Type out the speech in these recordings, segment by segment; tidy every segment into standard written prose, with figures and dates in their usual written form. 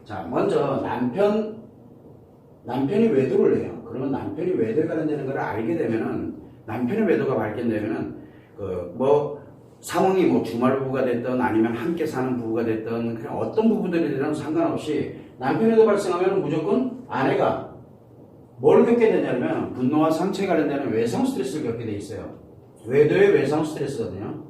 자, 먼저 남편이 외도를 해요. 그러면 남편이 외도에 관련되는 걸 알게 되면은, 남편의 외도가 발견되면은, 상황이 주말 부부가 됐든 아니면 함께 사는 부부가 됐든 그냥 어떤 부부들이든 상관없이 남편의 외도 발생하면 무조건 아내가 뭘 겪게 되냐면 분노와 상처에 관련되는 외상 스트레스를 겪게 돼 있어요. 외도의 외상 스트레스거든요.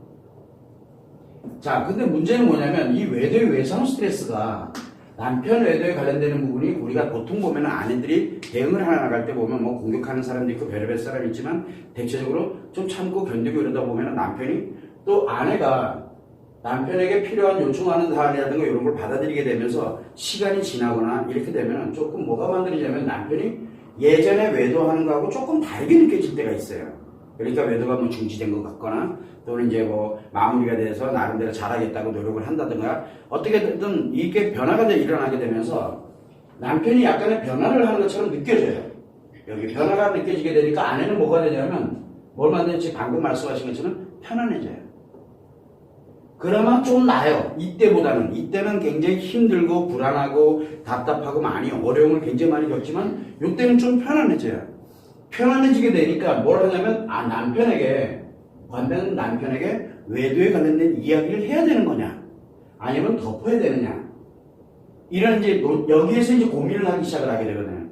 자, 근데 문제는 뭐냐면 이 외도의 외상 스트레스가 남편 외도에 관련되는 부분이 우리가 보통 보면 아내들이 대응을 하나 나갈 때 보면 공격하는 사람도 있고 별의별 사람이 있지만 대체적으로 좀 참고 견디고 이러다 보면 남편이 또 아내가 남편에게 필요한 요청하는 사안이라든가 이런 걸 받아들이게 되면서 시간이 지나거나 이렇게 되면 조금 뭐가 만들어지냐면 남편이 예전에 외도하는 거하고 조금 다르게 느껴질 때가 있어요. 그러니까 외도가 중지된 것 같거나 또는 이제 마무리가 돼서 나름대로 잘하겠다고 노력을 한다든가 어떻게든 이게 변화가 일어나게 되면서 남편이 약간의 변화를 하는 것처럼 느껴져요. 여기 변화가 느껴지게 되니까 아내는 뭐가 되냐면 뭘 만드는지 방금 말씀하신 것처럼 편안해져요. 그러면 좀 나아요. 이때는 굉장히 힘들고 불안하고 답답하고 많이 어려움을 굉장히 많이 겪지만 이때는 좀 편안해져요. 편안해지게 되니까 뭘 하냐면 남편에게 외도에 관련된 이야기를 해야 되는 거냐 아니면 덮어야 되느냐 이런 여기에서 고민을 하기 시작을 하게 되거든요.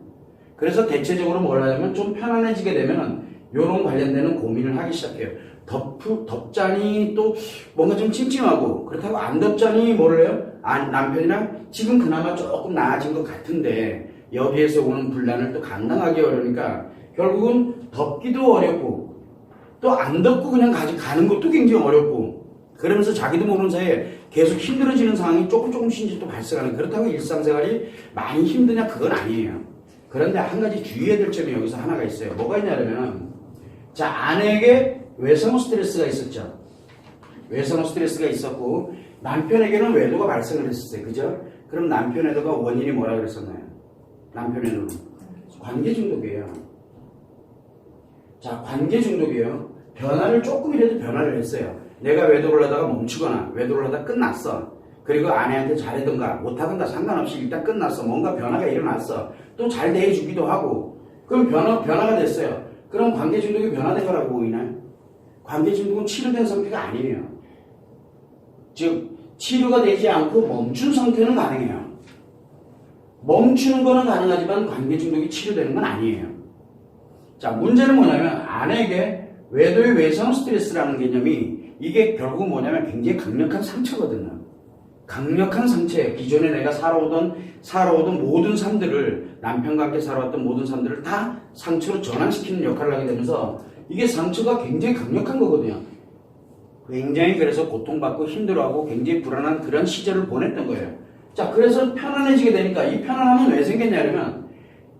그래서 대체적으로 뭘 하냐면 좀 편안해지게 되면은 요런 관련되는 고민을 하기 시작해요. 덮자니 또 뭔가 좀 찜찜하고 그렇다고 안 덮자니 뭐를 해요? 남편이랑 지금 그나마 조금 나아진 것 같은데 여기에서 오는 분란을 또 감당하기 어려우니까 결국은 덮기도 어렵고 또 안 덮고 그냥 가는 것도 굉장히 어렵고 그러면서 자기도 모르는 사이에 계속 힘들어지는 상황이 조금씩 또 발생하는 그렇다고 일상생활이 많이 힘드냐 그건 아니에요. 그런데 한 가지 주의해야 될 점이 여기서 하나가 있어요. 뭐가 있냐면 자 아내에게 외상 스트레스가 있었죠. 외상 스트레스가 있었고 남편에게는 외도가 발생을 했었어요. 그죠? 그럼 남편 외도가 원인이 뭐라 그랬었나요? 남편 외도는 관계 중독이에요. 자, 관계 중독이에요. 변화를 조금이라도 변화를 했어요. 내가 외도를 하다가 멈추거나 외도를 하다가 끝났어. 그리고 아내한테 잘하든가 못하든가 상관없이 일단 끝났어. 뭔가 변화가 일어났어. 또 잘 대해주기도 하고. 그럼 변화가 됐어요. 그럼 관계 중독이 변화된 거라고 보이나요? 관계 중독은 치료된 상태가 아니에요. 즉 치료가 되지 않고 멈춘 상태는 가능해요. 멈추는 거는 가능하지만 관계 중독이 치료되는 건 아니에요. 자, 문제는 뭐냐면 아내에게 외도의 외상 스트레스라는 개념이 이게 결국은 뭐냐면 굉장히 강력한 상처거든요. 강력한 상처에 기존에 내가 살아오던 모든 삶들을 남편과 함께 살아왔던 모든 삶들을 다 상처로 전환시키는 역할을 하게 되면서 이게 상처가 굉장히 강력한 거거든요. 굉장히 그래서 고통받고 힘들어하고 굉장히 불안한 그런 시절을 보냈던 거예요. 자, 그래서 편안해지게 되니까 이 편안함은 왜 생겼냐면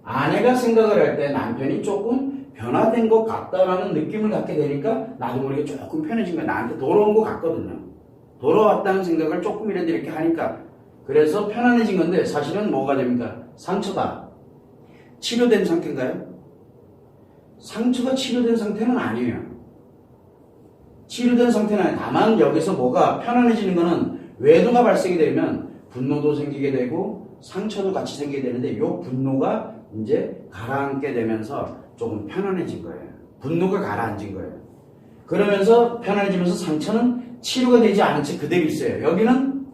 아내가 생각을 할 때 남편이 조금 변화된 것 같다라는 느낌을 갖게 되니까 나도 모르게 조금 편해진 거야. 나한테 돌아온 것 같거든요. 돌아왔다는 생각을 조금이라도 이렇게 하니까 그래서 편안해진 건데 사실은 뭐가 됩니까? 상처가 치료된 상태인가요? 상처가 치료된 상태는 아니에요. 치료된 상태는 아니에요. 다만 여기서 뭐가 편안해지는 거는 외도가 발생이 되면 분노도 생기게 되고 상처도 같이 생기게 되는데 이 분노가 이제 가라앉게 되면서 조금 편안해진 거예요. 분노가 가라앉은 거예요. 그러면서 편안해지면서 상처는 치료가 되지 않은 채 그대로 있어요. 여기는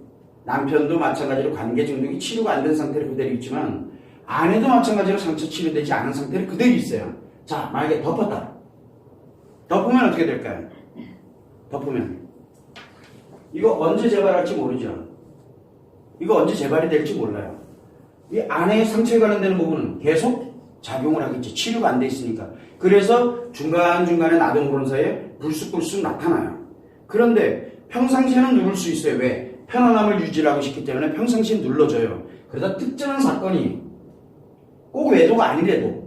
남편도 마찬가지로 관계 중독이 치료가 안 된 상태로 그대로 있지만 아내도 마찬가지로 상처 치료되지 않은 상태로 그대로 있어요. 자, 만약에 덮었다. 덮으면 어떻게 될까요? 덮으면 이거 언제 재발할지 모르죠. 이거 언제 재발이 될지 몰라요. 이 아내의 상처에 관련되는 부분은 계속 작용을 하겠지. 치료가 안 돼 있으니까. 그래서 중간중간에 나도 모르는 사이에 불쑥불쑥 나타나요. 그런데 평상시에는 누를 수 있어요. 왜? 편안함을 유지하고 싶기 때문에 평상시에 눌러줘요. 그러다 특정한 사건이 꼭 외도가 아니래도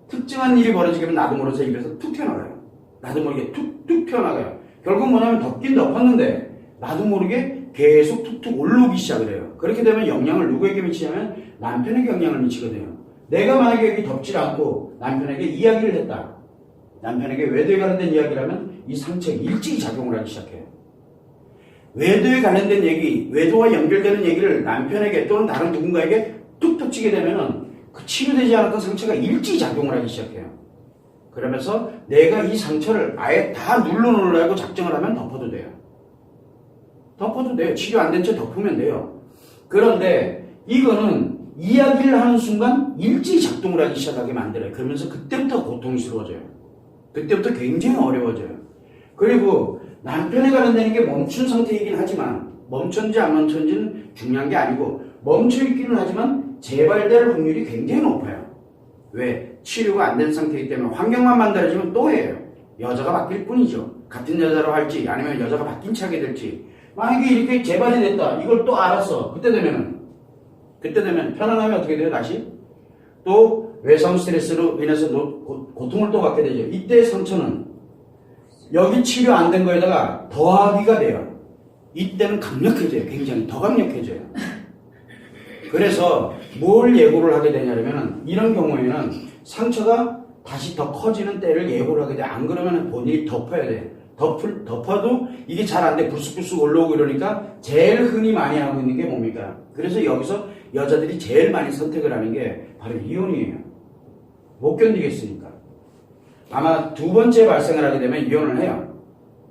특정한 일이 벌어지게 되면 나도 모르는 사이에 입에서 툭 튀어나가요. 나도 모르게 툭툭 튀어나가요. 결국 뭐냐면 덮긴 덮었는데 나도 모르게 계속 툭툭 올라오기 시작을 해요. 그렇게 되면 영향을 누구에게 미치냐면 남편에게 영향을 미치거든요. 내가 만약에 여기 덮질 않고 남편에게 이야기를 했다. 남편에게 외도에 관련된 이야기라면 이 상처가 일찍이 작용을 하기 시작해요. 외도에 관련된 얘기, 외도와 연결되는 얘기를 남편에게 또는 다른 누군가에게 툭 터치게 되면은 그 치료되지 않았던 상처가 일찍 작용을 하기 시작해요. 그러면서 내가 이 상처를 아예 다 눌러놓으려고 작정을 하면 덮어도 돼요. 덮어도 돼요. 치료 안 된 채 덮으면 돼요. 그런데 이거는 이야기를 하는 순간 일찍 작동을 하기 시작하게 만들어요. 그러면서 그때부터 고통스러워져요. 그때부터 굉장히 어려워져요. 그리고 남편에 관련되는 게 멈춘 상태이긴 하지만 멈췄는지 안 멈췄는지는 중요한 게 아니고 멈춰있기는 하지만 재발될 확률이 굉장히 높아요. 왜? 치료가 안 된 상태이기 때문에 환경만 만들어지면 또 해요. 여자가 바뀔 뿐이죠. 같은 여자로 할지 아니면 여자가 바뀐 채 하게 될지 만약에 이렇게 재발이 됐다. 이걸 또 알았어. 그때 되면 편안하면 어떻게 돼요? 다시 또 외상 스트레스로 인해서 고통을 또 갖게 되죠. 이때 상처는 여기 치료 안 된 거에다가 더하기가 돼요. 이때는 강력해져요. 굉장히 더 강력해져요. 그래서 뭘 예고를 하게 되냐면 이런 경우에는 상처가 다시 더 커지는 때를 예고를 하게 돼. 안 그러면 본인이 덮어야 돼. 덮어도 이게 잘 안 돼. 불쑥불쑥 올라오고 이러니까 제일 흔히 많이 하고 있는 게 뭡니까? 그래서 여기서 여자들이 제일 많이 선택을 하는 게 바로 이혼이에요. 못 견디겠으니까. 아마 두 번째 발생을 하게 되면 이혼을 해요.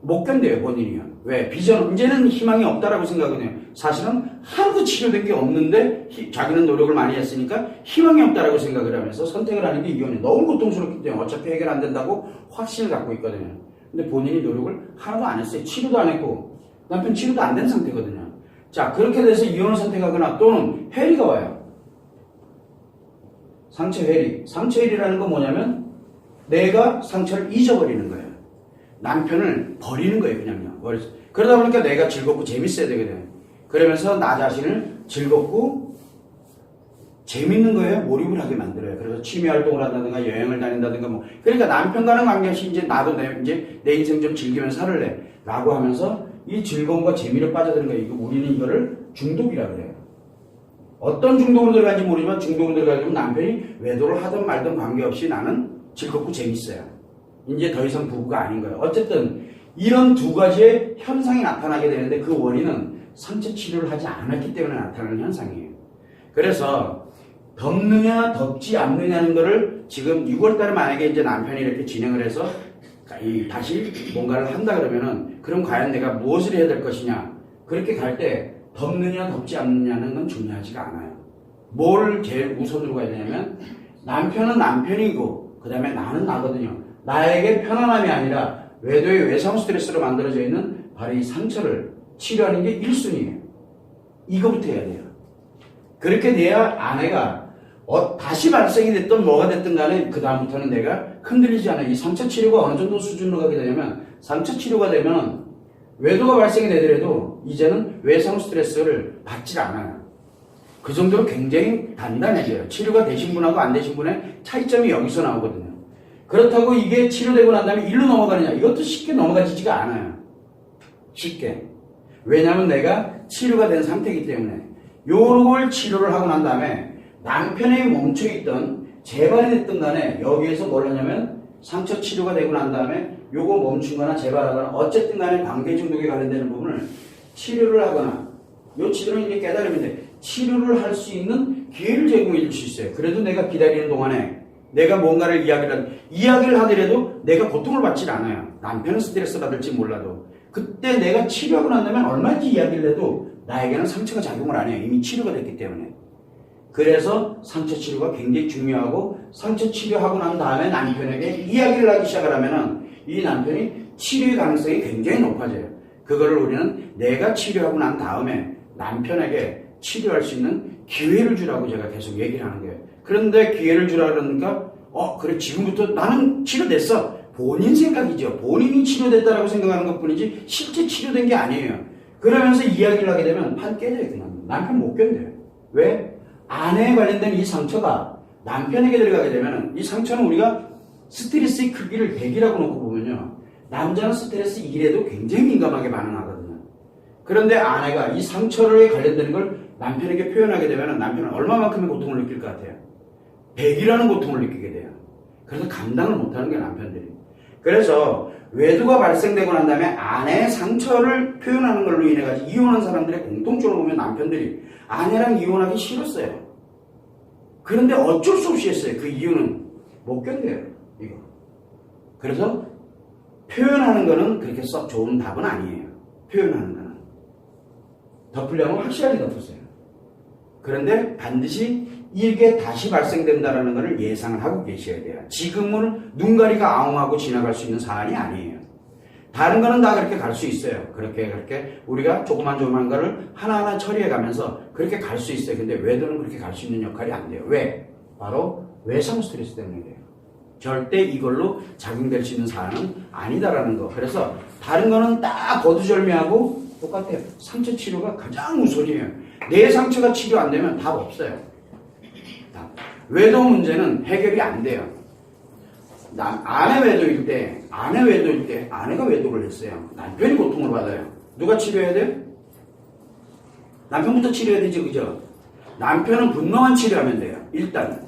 못 견뎌요, 본인이요. 왜? 이제는 희망이 없다라고 생각을 해요. 사실은 하나도 치료된 게 없는데 자기는 노력을 많이 했으니까 희망이 없다라고 생각을 하면서 선택을 하는 게 이혼이에요. 너무 고통스럽기 때문에 어차피 해결 안 된다고 확신을 갖고 있거든요. 근데 본인이 노력을 하나도 안 했어요. 치료도 안 했고 남편 치료도 안 된 상태거든요. 자, 그렇게 돼서 이혼을 선택하거나 또는 회리가 와요. 상처 회리. 상처 회리라는 건 뭐냐면 내가 상처를 잊어버리는 거예요. 남편을 버리는 거예요, 그냥요. 그러다 보니까 내가 즐겁고 재밌어야 되거든요. 그러면서 나 자신을 즐겁고 재밌는 거예요. 몰입을 하게 만들어요. 그래서 취미 활동을 한다든가 여행을 다닌다든가 뭐. 그러니까 남편과는 관계없이 이제 나도 내 인생 좀 즐기면서 살을래. 라고 하면서 이 즐거움과 재미를 빠져드는 거예요. 우리는 이거를 중독이라 그래요. 어떤 중독으로 들어간지 모르지만 중독으로 들어가면 남편이 외도를 하든 말든 관계없이 나는 즐겁고 재밌어요. 이제 더 이상 부부가 아닌 거예요. 어쨌든 이런 두 가지의 현상이 나타나게 되는데 그 원인은 상처 치료를 하지 않았기 때문에 나타나는 현상이에요. 그래서 덮느냐 덮지 않느냐는 거를 지금 6월달에 만약에 이제 남편이 이렇게 진행을 해서 다시 뭔가를 한다 그러면은 그럼 과연 내가 무엇을 해야 될 것이냐 그렇게 갈 때 덮느냐 덮지 않느냐는 건 중요하지가 않아요. 뭘 제일 우선으로 가야 되냐면 남편은 남편이고 그 다음에 나는 나거든요. 나에게 편안함이 아니라 외도의 외상 스트레스로 만들어져 있는 바로 이 상처를 치료하는 게 1순위예요. 이거부터 해야 돼요. 그렇게 돼야 아내가 다시 발생이 됐든 뭐가 됐든 간에 그 다음부터는 내가 흔들리지 않아요. 이 상처 치료가 어느 정도 수준으로 가게 되냐면 상처 치료가 되면 외도가 발생이 되더라도 이제는 외상 스트레스를 받질 않아요. 그 정도로 굉장히 단단해져요. 치료가 되신 분하고 안 되신 분의 차이점이 여기서 나오거든요. 그렇다고 이게 치료되고 난 다음에 일로 넘어가느냐? 이것도 쉽게 넘어가지지가 않아요. 쉽게. 왜냐하면 내가 치료가 된 상태이기 때문에 요걸 치료를 하고 난 다음에 남편이 멈춰있던 재발이 됐든 간에 여기에서 뭘 하냐면 상처 치료가 되고 난 다음에 요거 멈춘 거나 재발하거나 어쨌든 간에 관계 중독에 관련되는 부분을 치료를 하거나 요 치료는 이제 깨달음인데 치료를 할 수 있는 기회를 제공해 줄 수 있어요. 그래도 내가 기다리는 동안에 내가 뭔가를 이야기를 하더라도 내가 고통을 받질 않아요. 남편은 스트레스 받을지 몰라도 그때 내가 치료하고 난 다음에 얼마든지 이야기를 해도 나에게는 상처가 작용을 안 해요. 이미 치료가 됐기 때문에. 그래서 상처 치료가 굉장히 중요하고 상처 치료하고 난 다음에 남편에게 이야기를 하기 시작을 하면은 이 남편이 치료의 가능성이 굉장히 높아져요. 그거를 우리는 내가 치료하고 난 다음에 남편에게 치료할 수 있는 기회를 주라고 제가 계속 얘기를 하는 거예요. 그런데 기회를 주라 그러니까 그래 지금부터 나는 치료됐어. 본인 생각이죠. 본인이 치료됐다라고 생각하는 것뿐이지 실제 치료된 게 아니에요. 그러면서 이야기를 하게 되면 판 깨져요. 그냥 남편 못 견뎌요. 왜? 아내에 관련된 이 상처가 남편에게 들어가게 되면 이 상처는 우리가 스트레스의 크기를 100이라고 놓고 보면요. 남자는 스트레스 1에도 굉장히 민감하게 반응하거든요. 그런데 아내가 이 상처에 관련되는 걸 남편에게 표현하게 되면 남편은 얼마만큼의 고통을 느낄 것 같아요? 100이라는 고통을 느끼게 돼요. 그래서 감당을 못하는 게 남편들이. 그래서 외도가 발생되고 난 다음에 아내의 상처를 표현하는 걸로 인해 가지고 이혼한 사람들의 공통점을 보면 남편들이 아내랑 이혼하기 싫었어요. 그런데 어쩔 수 없이 했어요. 그 이유는 못 견뎌요. 이거. 그래서 표현하는 거는 그렇게 썩 좋은 답은 아니에요. 표현하는 거는. 덮으려면 확실하게 덮으세요. 그런데 반드시 이게 다시 발생된다는 것을 예상을 하고 계셔야 돼요. 지금은 눈가리가 아웅하고 지나갈 수 있는 사안이 아니에요. 다른 거는 다 그렇게 갈 수 있어요. 그렇게 우리가 조그만 거를 하나하나 처리해 가면서 그렇게 갈 수 있어요. 근데 외도는 그렇게 갈 수 있는 역할이 안 돼요. 왜? 바로 외상 스트레스 때문에 그래요. 절대 이걸로 작용될 수 있는 사안은 아니다라는 거. 그래서 다른 거는 딱 거두절미하고 똑같아요. 상처 치료가 가장 우선이에요. 내 상처가 치료 안 되면 답 없어요. 외도 문제는 해결이 안 돼요. 아내 외도일 때 아내가 외도를 했어요. 남편이 고통을 받아요. 누가 치료해야 돼? 남편부터 치료해야 되지, 그죠? 남편은 분노만 치료하면 돼요. 일단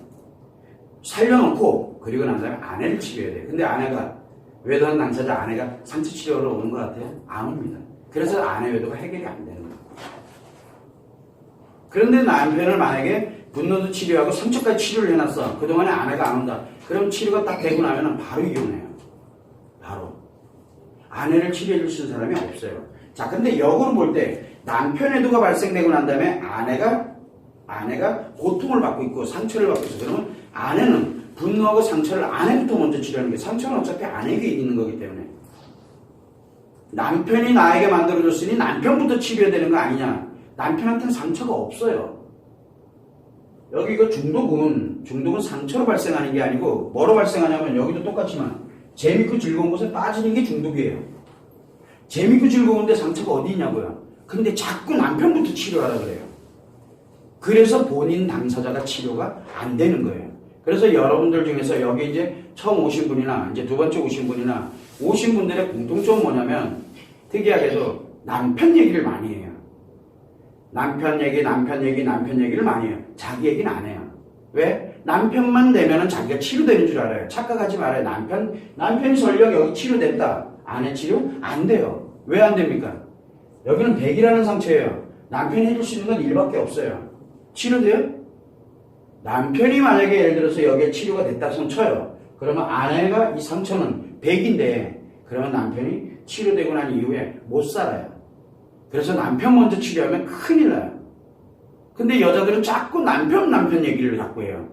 살려놓고 그리고 난 다음에 아내를 치료해야 돼요. 근데 아내가 외도한 당사자 아내가 상처 치료로 오는 것 같아요? 안 옵니다. 그래서 아내 외도가 해결이 안 되는 거예요. 그런데 남편을 만약에 분노도 치료하고 상처까지 치료를 해놨어. 그동안에 아내가 안 온다. 그럼 치료가 딱 되고 나면 바로 이혼해요. 바로. 아내를 치료해 줄 수 있는 사람이 없어요. 자, 근데 역으로 볼 때 남편 외도가 발생되고 난 다음에 아내가 고통을 받고 있고 상처를 받고 있어. 그러면 아내는 분노하고 상처를 아내부터 먼저 치료하는 게 상처는 어차피 아내에게 있는 거기 때문에 남편이 나에게 만들어줬으니 남편부터 치료해야 되는 거 아니냐. 남편한테는 상처가 없어요. 여기 이거 중독은 상처로 발생하는 게 아니고 뭐로 발생하냐면 여기도 똑같지만 재밌고 즐거운 곳에 빠지는 게 중독이에요. 재밌고 즐거운데 상처가 어디 있냐고요. 근데 자꾸 남편부터 치료하라 그래요. 그래서 본인 당사자가 치료가 안 되는 거예요. 그래서 여러분들 중에서 여기 이제 처음 오신 분이나 이제 두 번째 오신 분이나 오신 분들의 공통점은 뭐냐면 특이하게도 남편 얘기를 많이 해요. 남편 얘기를 많이 해요. 자기 얘기는 안 해요. 왜? 남편만 되면은 자기가 치료되는 줄 알아요. 착각하지 말아요. 남편이 설령 여기 치료된다. 아내 치료? 안 돼요. 왜 안 됩니까? 여기는 100이라는 상처예요. 남편이 해줄 수 있는 건 1밖에 없어요. 치료돼요? 남편이 만약에 예를 들어서 여기에 치료가 됐다 손 쳐요. 그러면 아내가 이 상처는 100인데 그러면 남편이 치료되고 난 이후에 못 살아요. 그래서 남편 먼저 치료하면 큰일 나요. 근데 여자들은 자꾸 남편 얘기를 자꾸 해요.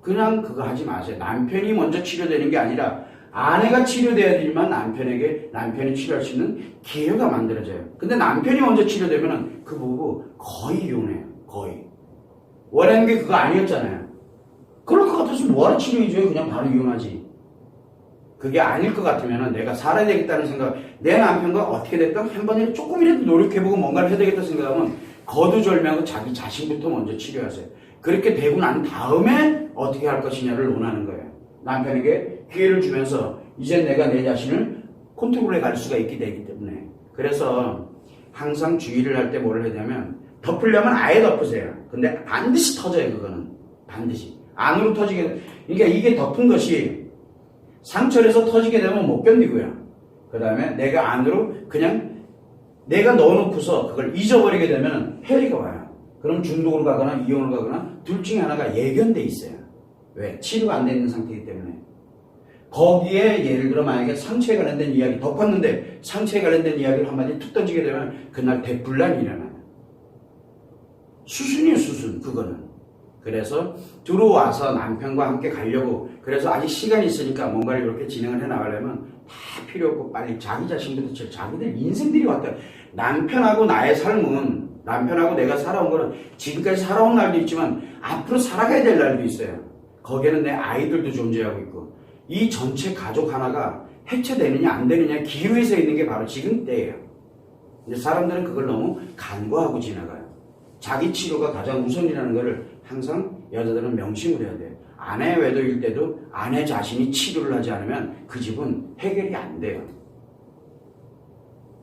그냥 그거 하지 마세요. 남편이 먼저 치료되는 게 아니라 아내가 치료돼야 되지만 남편이 치료할 수 있는 기회가 만들어져요. 근데 남편이 먼저 치료되면은 그 부부 거의 이혼해요. 거의. 원하는 게 그거 아니었잖아요. 그럴 것 같아서 뭐하러 치료해줘요? 그냥 바로 이혼하지. 그게 아닐 것 같으면 내가 살아야 되겠다는 생각, 내 남편과 어떻게 됐든 한 번이라도 조금이라도 노력해보고 뭔가를 해야 되겠다 생각하면 거두절미하고 자기 자신부터 먼저 치료하세요. 그렇게 되고 난 다음에 어떻게 할 것이냐를 논하는 거예요. 남편에게 기회를 주면서 이제 내가 내 자신을 컨트롤해 갈 수가 있게 되기 때문에. 그래서 항상 주의를 할 때 뭐를 하냐면 덮으려면 아예 덮으세요. 근데 반드시 터져요. 그거는 반드시 안으로 터지게. 그러니까 이게 덮은 것이 상처에서 터지게 되면 못 견디고요. 그 다음에 내가 안으로 그냥 내가 넣어놓고서 그걸 잊어버리게 되면 해리가 와요. 그럼 중독으로 가거나 이혼을 가거나 둘 중에 하나가 예견돼 있어요. 왜? 치료가 안 되는 상태이기 때문에. 거기에 예를 들어 만약에 상처에 관련된 이야기 덮었는데 상처에 관련된 이야기를 한마디 툭 던지게 되면 그날 대분란이 일어나요. 수순이에요, 수순. 그거는. 그래서 들어와서 남편과 함께 가려고, 그래서 아직 시간이 있으니까 뭔가를 이렇게 진행을 해 나가려면 다 필요 없고 빨리 자기 자신부터 자기들 인생들이 왔다. 남편하고 나의 삶은, 남편하고 내가 살아온 거는 지금까지 살아온 날도 있지만 앞으로 살아가야 될 날도 있어요. 거기에는 내 아이들도 존재하고 있고, 이 전체 가족 하나가 해체되느냐 안 되느냐 기로에 서 있는 게 바로 지금 때예요. 근데 사람들은 그걸 너무 간과하고 지나가요. 자기 치료가 가장 우선이라는 것을 항상 여자들은 명심을 해야 돼요. 아내 외도일 때도 아내 자신이 치료를 하지 않으면 그 집은 해결이 안 돼요.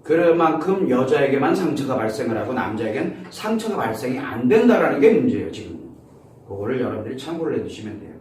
그만큼 여자에게만 상처가 발생을 하고 남자에겐 상처가 발생이 안 된다는 게 문제예요. 지금 그거를 여러분들이 참고를 해두시면 돼요.